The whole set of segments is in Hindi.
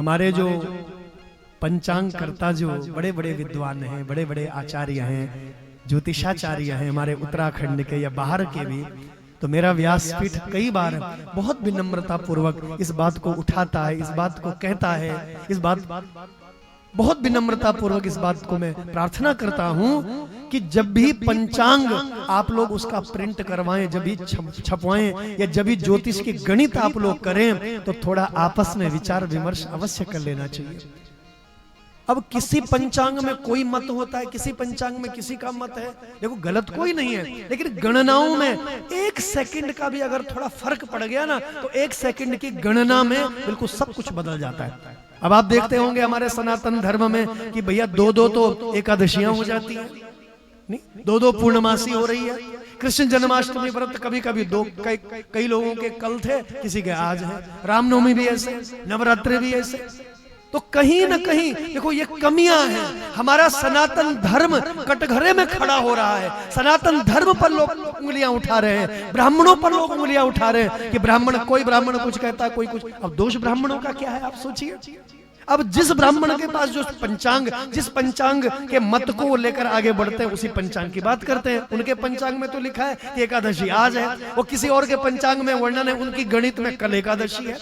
हमारे जो पंचांग कर्ता जो बड़े बड़े विद्वान हैं, बड़े बड़े आचार्य हैं, ज्योतिषाचार्य हैं हमारे उत्तराखंड के या बाहर के भी, तो मेरा व्यासपीठ कई बार बहुत विनम्रता पूर्वक इस बात को उठाता है, इस बात को कहता है, इस बात बहुत विनम्रता पूर्वक इस बात को मैं प्रार्थना करता हूं कि जब भी पंचांग आप लोग उसका प्रिंट करवाएं, जब भी छपवाएं या जब भी ज्योतिष के गणित आप लोग करें, तो थोड़ा आपस में विचार विमर्श अवश्य कर लेना चाहिए। अब किसी पंचांग में कोई मत होता है, किसी पंचांग में किसी का मत है, देखो गलत कोई नहीं है, लेकिन गणनाओं में एक सेकंड का भी अगर थोड़ा फर्क पड़ गया ना, तो एक सेकंड की गणना में बिल्कुल सब कुछ बदल जाता है। अब आप देखते होंगे हमारे सनातन धर्म में कि भैया दो तो एकादशियां हो जाती है, नहीं दो पूर्णमासी हो रही है। कृष्ण जन्माष्टमी व्रत कभी कभी कई लोगों के कल थे, किसी के आज है। रामनवमी भी ऐसे, नवरात्रि भी ऐसे। तो कहीं ना कहीं देखो ये कमियां हैं। हमारा सनातन धर्म कटघरे में खड़ा हो रहा है। सनातन धर्म पर लोग उंगलियां उठा रहे हैं, ब्राह्मणों पर लोग उंगलियां उठा रहे हैं कि ब्राह्मण, कोई ब्राह्मण कुछ कहता है, कोई कुछ। अब दोष ब्राह्मणों का क्या है आप सोचिए। अब जिस ब्राह्मण के पास जो पंचांग, जिस पंचांग के मत को लेकर आगे बढ़ते हैं, उसी पंचांग की बात करते हैं। उनके पंचांग में तो लिखा है कि एकादशी आज है, वो किसी और के पंचांग में वर्णन है, उनकी गणित में कल एकादशी है।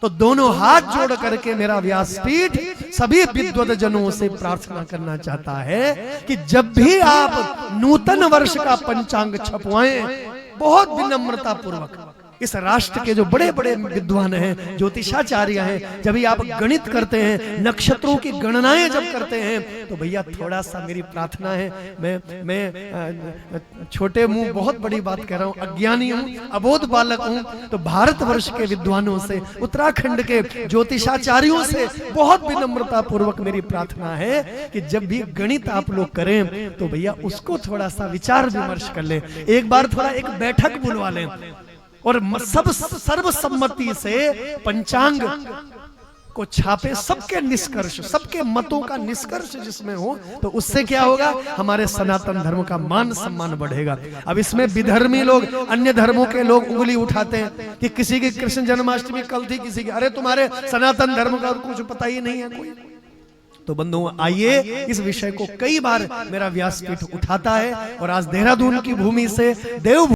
तो दोनों हाथ जोड़ करके मेरा व्यासपीठ सभी विद्वत जनों से प्रार्थना करना चाहता है कि जब भी आप नूतन वर्ष का पंचांग छपवाएं, बहुत विनम्रता पूर्वक इस राष्ट्र के जो बड़े बड़े विद्वान हैं, ज्योतिषाचार्य हैं, जब भी आप गणित करते हैं, नक्षत्रों की गणनाएं जब करते हैं, तो भैया थोड़ा सा मेरी प्रार्थना है, मैं छोटे मुंह बहुत बड़ी बात कह रहा हूं, अज्ञानी हूं, अबोध बालक हूं, तो भारतवर्ष के विद्वानों से, उत्तराखंड के ज्योतिषाचार्यों से बहुत विनम्रता पूर्वक मेरी प्रार्थना है कि जब भी गणित आप लोग करें, तो भैया उसको थोड़ा सा विचार विमर्श कर लें, एक बार थोड़ा एक बैठक बुलवा लें और सब सर्वसम्मति से पंचांग को छापे, सबके निष्कर्ष, सबके मतों का निष्कर्ष जिसमें हो, तो उससे क्या होगा, हमारे सनातन धर्म का मान सम्मान बढ़ेगा। अब इसमें विधर्मी लोग, अन्य धर्मों के लोग उंगली उठाते हैं कि किसी की कृष्ण जन्माष्टमी कल थी, किसी की, अरे तुम्हारे सनातन धर्म का कुछ पता ही नहीं है कोई। तो बंधुओं आइए, इस विषय को कई बार मेरा व्यासपीठ उठाता है और आज देहरादून की भूमि से देव